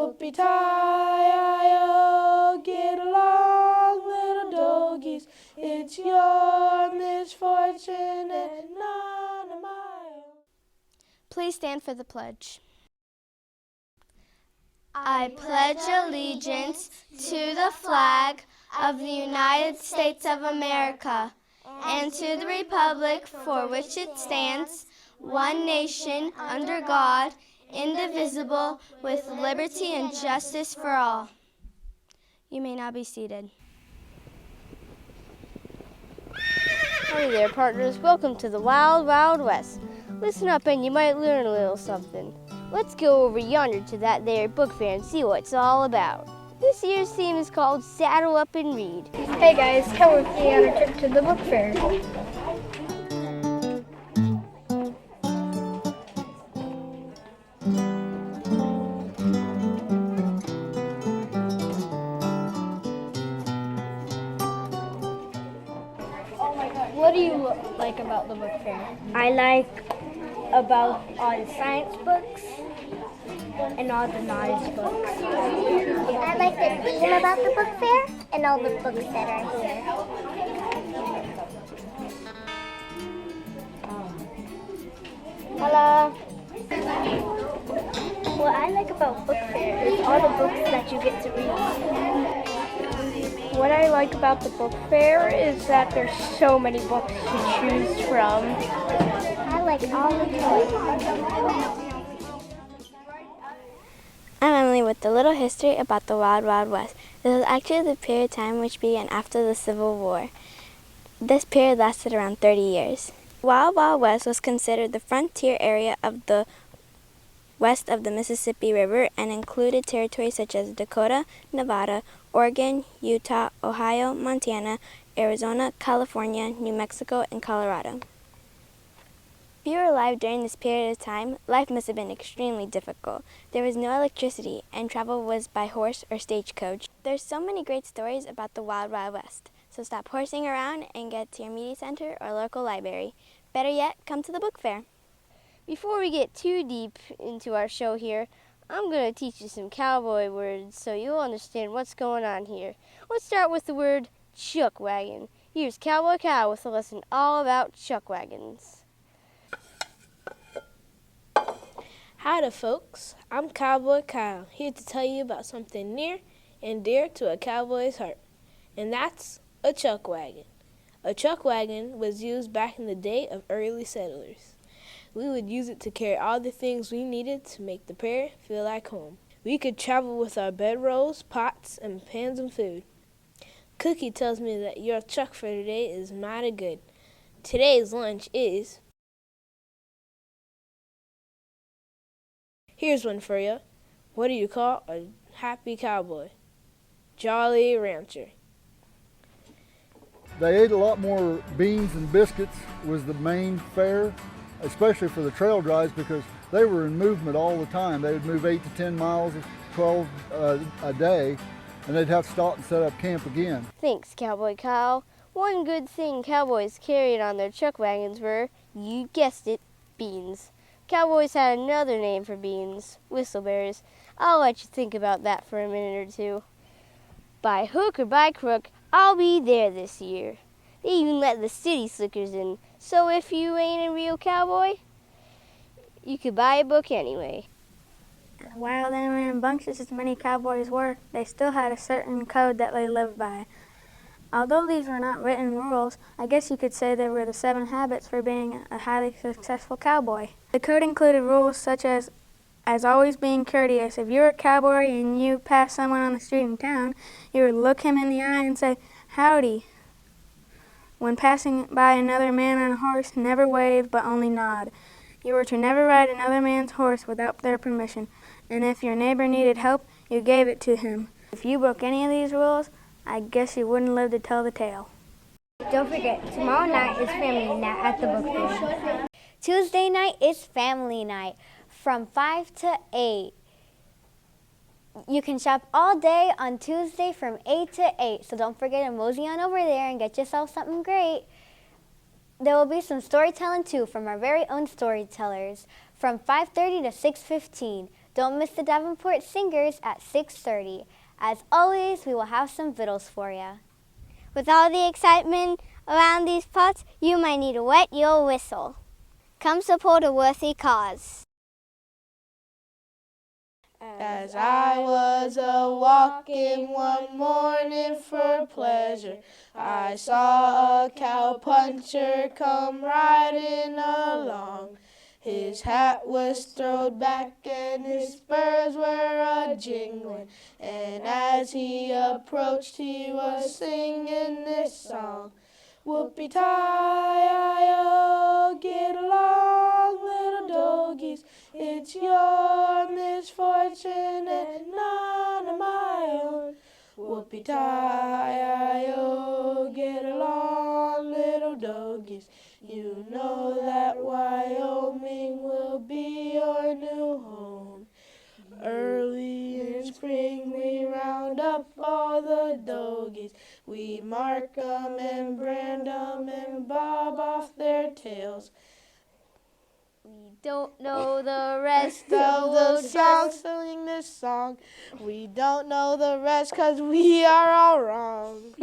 Dopey-tie-o, get along, little doggies. It's your misfortune and none of my own. Please stand for the pledge. I pledge allegiance to the flag of the United States of America and to the republic for which it stands, one nation, under God, indivisible, with liberty and justice for all. You may now be seated. Howdy there, partners. Welcome to the Wild Wild West. Listen up and you might learn a little something. Let's go over yonder to that there book fair and see what it's all about. This year's theme is called Saddle Up and Read. Hey guys, come with me on a trip to the book fair. What do you like about the book fair? I like about all the science books and all the knowledge books. I like the theme about the book fair and all the books that are here. Hello. What I like about book fair is all the books that you get to read. What I like about the book fair is that there's so many books to choose from. I like all the toys. I'm Emily with a little history about the Wild Wild West. This is actually the period of time which began after the Civil War. This period lasted around 30 years. Wild Wild West was considered the frontier area of the west of the Mississippi River and included territories such as Dakota, Nevada, Oregon, Utah, Ohio, Montana, Arizona, California, New Mexico, and Colorado. If you were alive during this period of time, life must have been extremely difficult. There was no electricity, and travel was by horse or stagecoach. There's so many great stories about the Wild Wild West, so stop horsing around and get to your media center or local library. Better yet, come to the book fair. Before we get too deep into our show here, I'm going to teach you some cowboy words so you'll understand what's going on here. Let's start with the word chuck wagon. Here's Cowboy Kyle with a lesson all about chuck wagons. Howdy folks, I'm Cowboy Kyle, here to tell you about something near and dear to a cowboy's heart, and that's a chuck wagon. A chuck wagon was used back in the day of early settlers. We would use it to carry all the things we needed to make the prairie feel like home. We could travel with our bedrolls, pots, and pans of food. Cookie tells me that your chuck for today is mighty good. Today's lunch is... Here's one for you. What do you call a happy cowboy? Jolly Rancher. They ate a lot more beans and biscuits was the main fare, especially for the trail drives because they were in movement all the time. They would move 8 to 10 miles, 12 a day, and they'd have to stop and set up camp again. Thanks, Cowboy Kyle. One good thing cowboys carried on their chuck wagons were, you guessed it, beans. Cowboys had another name for beans, whistleberries. I'll let you think about that for a minute or two. By hook or by crook, I'll be there this year. They even let the city slickers in, so if you ain't a real cowboy, you could buy a book anyway. While they were rambunctious as many cowboys were, they still had a certain code that they lived by. Although these were not written rules, I guess you could say they were the 7 habits for being a highly successful cowboy. The code included rules such as always being courteous. If you were a cowboy and you passed someone on the street in town, you would look him in the eye and say, "Howdy." When passing by another man on a horse, never wave but only nod. You were to never ride another man's horse without their permission, and if your neighbor needed help, you gave it to him. If you broke any of these rules, I guess you wouldn't live to tell the tale. Don't forget, tomorrow night is family night at the book fair. Tuesday night is family night from 5 to 8. You can shop all day on Tuesday from 8 to 8, so don't forget to mosey on over there and get yourself something great. There will be some storytelling too from our very own storytellers from 5:30 to 6:15. Don't miss the Davenport Singers at 6:30. As always, we will have some vittles for you. With all the excitement around these parts, you might need to wet your whistle. Come support a worthy cause. As I was a-walking one morning for pleasure, I saw a cowpuncher come riding along. His hat was throwed back and his spurs were a-jingling, and as he approached he was singing this song. Whoopie-tie-I-O, get along, little doggies, it's your misfortune and none of my own. Whoopie-tie-I-O, get along, little doggies, you know that Wyoming will be your new home. Early in spring we round up all the doggies. We mark 'em and brand 'em and bob off their tails. We don't know the rest of the song, sing this song. We don't know the rest 'cause we are all wrong.